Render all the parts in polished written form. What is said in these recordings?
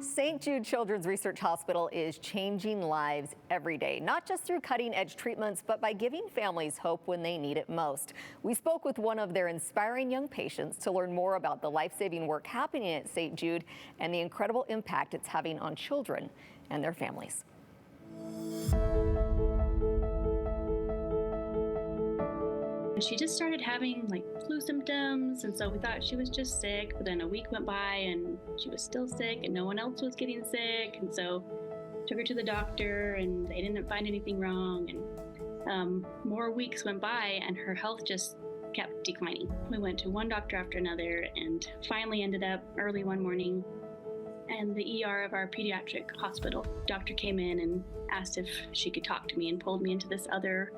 St. Jude Children's Research Hospital is changing lives every day, not just through cutting-edge treatments, but by giving families hope when they need it most. We spoke with one of their inspiring young patients to learn more about the life-saving work happening at St. Jude and the incredible impact it's having on children and their families. She just started having like flu symptoms, and so we thought she was just sick, but then a week went by and she was still sick and no one else was getting sick, and so took her to the doctor and they didn't find anything wrong, and more weeks went by and her health just kept declining. We went to one doctor after another and finally ended up early one morning in the ER of our pediatric hospital. Doctor came in and asked if she could talk to me and pulled me into this other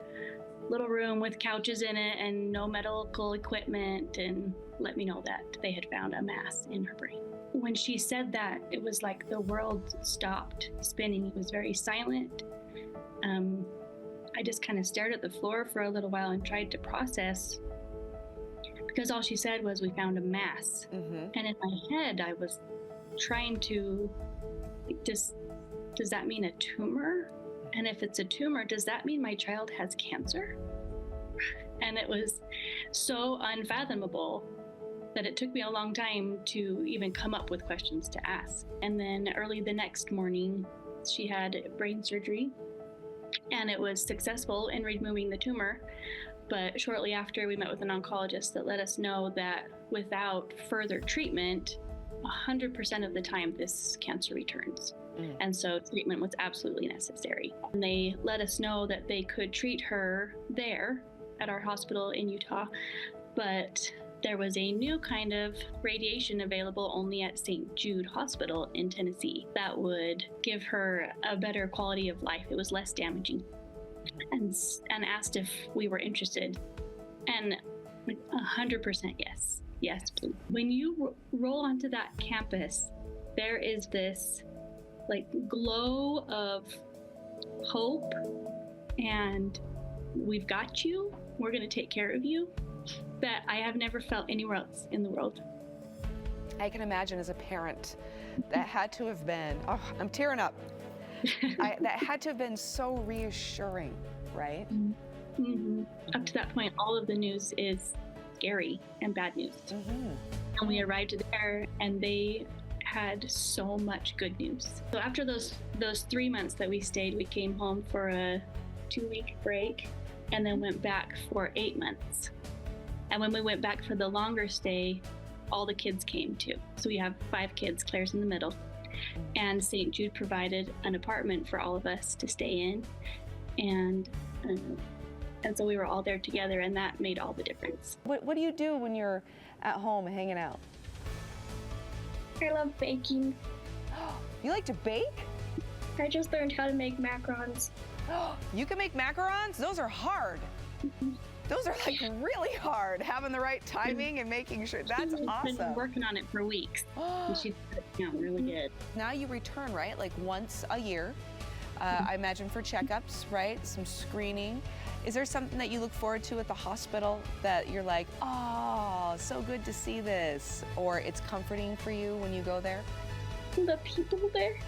little room with couches in it and no medical equipment, and let me know that they had found a mass in her brain. When she said that, it was like the world stopped spinning. It was very silent. I just kind of stared at the floor for a little while and tried to process, because all she said was, "We found a mass." And in my head, I was trying to, does that mean a tumor? And if it's a tumor, does that mean my child has cancer? And it was so unfathomable that it took me a long time to even come up with questions to ask. And then early the next morning, she had brain surgery, and it was successful in removing the tumor. But shortly after, we met with an oncologist that let us know that without further treatment, 100% of the time this cancer returns. And so treatment was absolutely necessary. And they let us know that they could treat her there at our hospital in Utah, but there was a new kind of radiation available only at St. Jude Hospital in Tennessee that would give her a better quality of life. It was less damaging, and asked if we were interested. And 100% yes. Yes, please. When you roll onto that campus, there is this like glow of hope and we've got you, we're going to take care of you, that I have never felt anywhere else in the world. I can imagine as a parent, that had to have been, oh, I'm tearing up. That had to have been so reassuring, right? Up to that point, all of the news is scary and bad news. And we arrived there and they had so much good news. So after those 3 months that we stayed, we came home for a 2-week break and then went back for 8 months. And when we went back for the longer stay, all the kids came too. So we have 5 kids, Claire's in the middle. And St. Jude provided an apartment for all of us to stay in. And so we were all there together, and that made all the difference. What do you do when you're at home hanging out? I love baking. You like to bake? I just learned how to make macarons. You can make macarons? Those are hard. Those are like really hard, having the right timing and making sure. That's awesome. She's been working on it for weeks. And she's really good. Now you return, right? Like once a year. I imagine for checkups, right? Some screening. Is there something that you look forward to at the hospital that you're like, oh, so good to see this? Or it's comforting for you when you go there? The people there.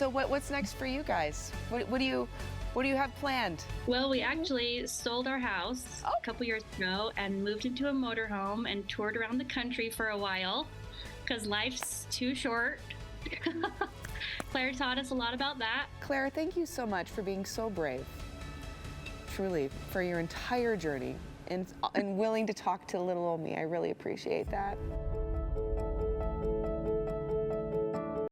So what's next for you guys? What do you have planned? Well, we actually sold our house a couple years ago and moved into a motorhome and toured around the country for a while because life's too short. Claire taught us a lot about that. Claire, thank you so much for being so brave, truly, for your entire journey and willing to talk to little old me. I really appreciate that.